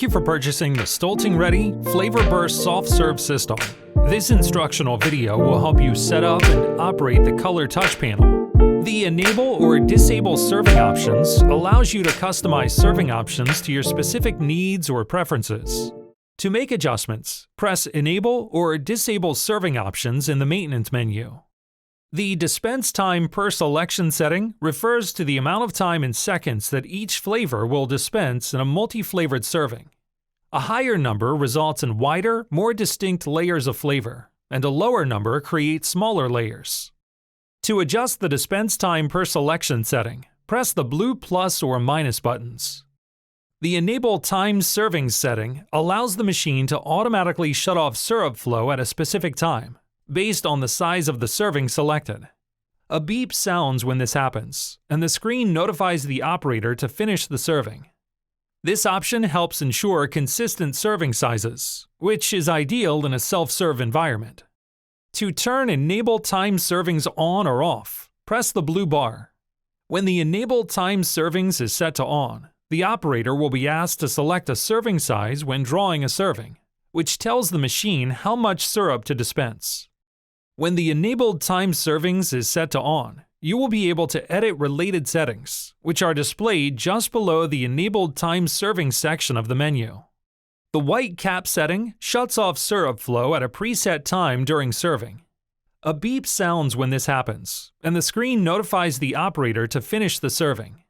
Thank you for purchasing the Stoelting Ready FlavorBurst Soft Serve System. This instructional video will help you set up and operate the color touch panel. The Enable or Disable Serving Options allows you to customize serving options to your specific needs or preferences. To make adjustments, press Enable or Disable Serving Options in the Maintenance menu. The Dispense Time per Selection setting refers to the amount of time in seconds that each flavor will dispense in a multi-flavored serving. A higher number results in wider, more distinct layers of flavor, and a lower number creates smaller layers. To adjust the dispense time per selection setting, press the blue plus or minus buttons. The Enable Timed Servings setting allows the machine to automatically shut off syrup flow at a specific time, based on the size of the serving selected. A beep sounds when this happens, and the screen notifies the operator to finish the serving. This option helps ensure consistent serving sizes, which is ideal in a self-serve environment. To turn Enable Timed Servings on or off, press the blue bar. When the Enable Timed Servings is set to on, the operator will be asked to select a serving size when drawing a serving, which tells the machine how much syrup to dispense. When the Enabled Timed Servings is set to on, you will be able to edit related settings, which are displayed just below the Enabled Timed Servings section of the menu. The white cap setting shuts off syrup flow at a preset time during serving. A beep sounds when this happens, and the screen notifies the operator to finish the serving.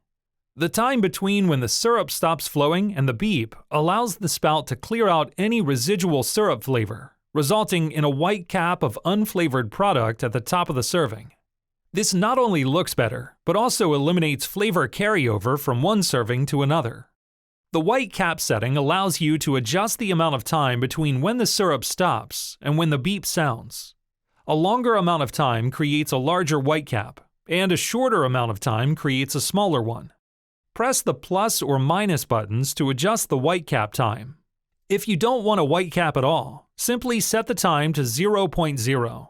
The time between when the syrup stops flowing and the beep allows the spout to clear out any residual syrup flavor, resulting in a white cap of unflavored product at the top of the serving. This not only looks better, but also eliminates flavor carryover from one serving to another. The white cap setting allows you to adjust the amount of time between when the syrup stops and when the beep sounds. A longer amount of time creates a larger white cap, and a shorter amount of time creates a smaller one. Press the plus or minus buttons to adjust the white cap time. If you don't want a white cap at all, simply set the time to 0.0.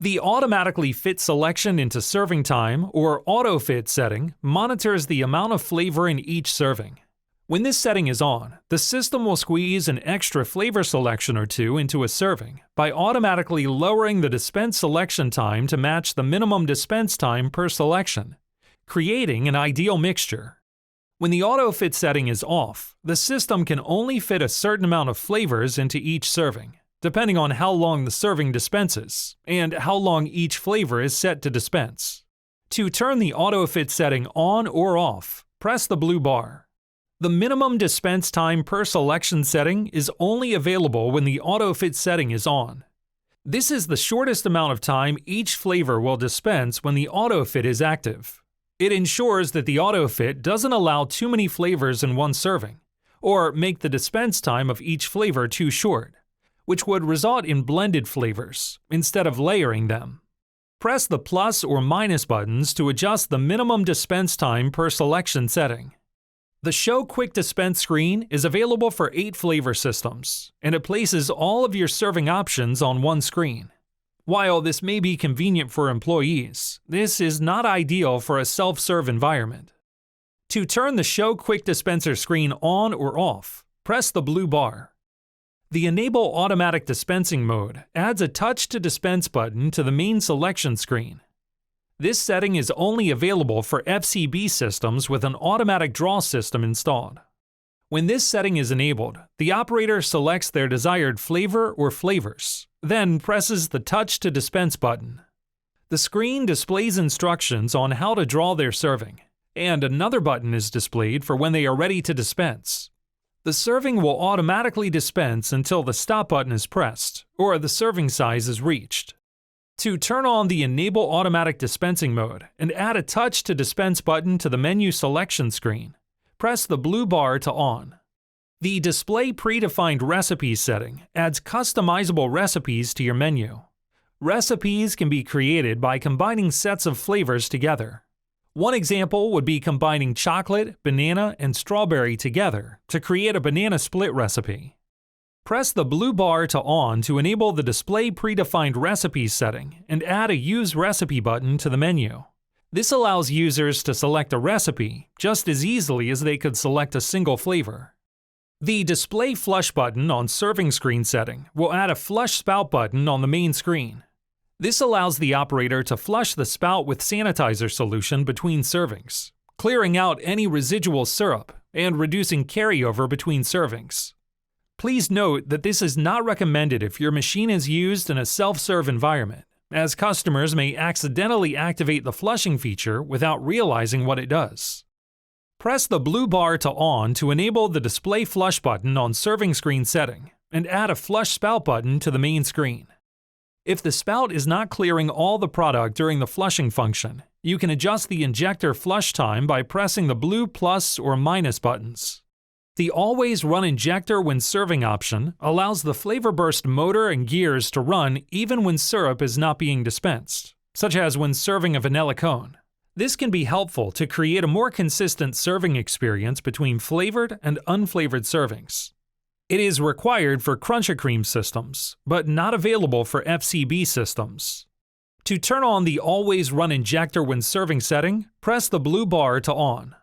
The Automatically Fit Selection into Serving Time or Auto Fit setting monitors the amount of flavor in each serving. When this setting is on, the system will squeeze an extra flavor selection or two into a serving by automatically lowering the dispense selection time to match the minimum dispense time per selection, creating an ideal mixture. When the auto fit setting is off, the system can only fit a certain amount of flavors into each serving, depending on how long the serving dispenses and how long each flavor is set to dispense. To turn the auto fit setting on or off, press the blue bar. The minimum dispense time per selection setting is only available when the auto fit setting is on. This is the shortest amount of time each flavor will dispense when the auto fit is active. It ensures that the autofit doesn't allow too many flavors in one serving, or make the dispense time of each flavor too short, which would result in blended flavors instead of layering them. Press the plus or minus buttons to adjust the minimum dispense time per selection setting. The Show Quick Dispense screen is available for 8 flavor systems, and it places all of your serving options on one screen. While this may be convenient for employees, this is not ideal for a self-serve environment. To turn the Show Quick Dispenser screen on or off, press the blue bar. The Enable Automatic Dispensing mode adds a Touch to Dispense button to the main selection screen. This setting is only available for FCB systems with an automatic draw system installed. When this setting is enabled, the operator selects their desired flavor or flavors, then presses the Touch to Dispense button. The screen displays instructions on how to draw their serving, and another button is displayed for when they are ready to dispense. The serving will automatically dispense until the stop button is pressed or the serving size is reached. To turn on the Enable Automatic Dispensing mode and add a Touch to Dispense button to the menu selection screen, press the blue bar to on. The Display Predefined Recipes setting adds customizable recipes to your menu. Recipes can be created by combining sets of flavors together. One example would be combining chocolate, banana, and strawberry together to create a banana split recipe. Press the blue bar to on to enable the Display Predefined Recipes setting and add a Use Recipe button to the menu. This allows users to select a recipe just as easily as they could select a single flavor. The Display Flush button on Serving Screen setting will add a Flush Spout button on the main screen. This allows the operator to flush the spout with sanitizer solution between servings, clearing out any residual syrup and reducing carryover between servings. Please note that this is not recommended if your machine is used in a self-serve environment, as customers may accidentally activate the flushing feature without realizing what it does. Press the blue bar to on to enable the Display Flush button on Serving Screen setting, and add a Flush Spout button to the main screen. If the spout is not clearing all the product during the flushing function, you can adjust the injector flush time by pressing the blue plus or minus buttons. The Always Run Injector When Serving option allows the FlavorBurst motor and gears to run even when syrup is not being dispensed, such as when serving a vanilla cone. This can be helpful to create a more consistent serving experience between flavored and unflavored servings. It is required for Crunch-A-Cream systems, but not available for FCB systems. To turn on the Always Run Injector When Serving setting, press the blue bar to on.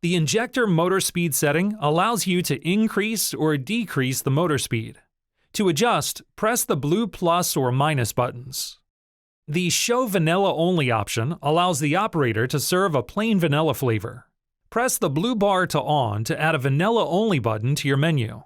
The injector motor speed setting allows you to increase or decrease the motor speed. To adjust, press the blue plus or minus buttons. The Show Vanilla Only option allows the operator to serve a plain vanilla flavor. Press the blue bar to on to add a Vanilla Only button to your menu.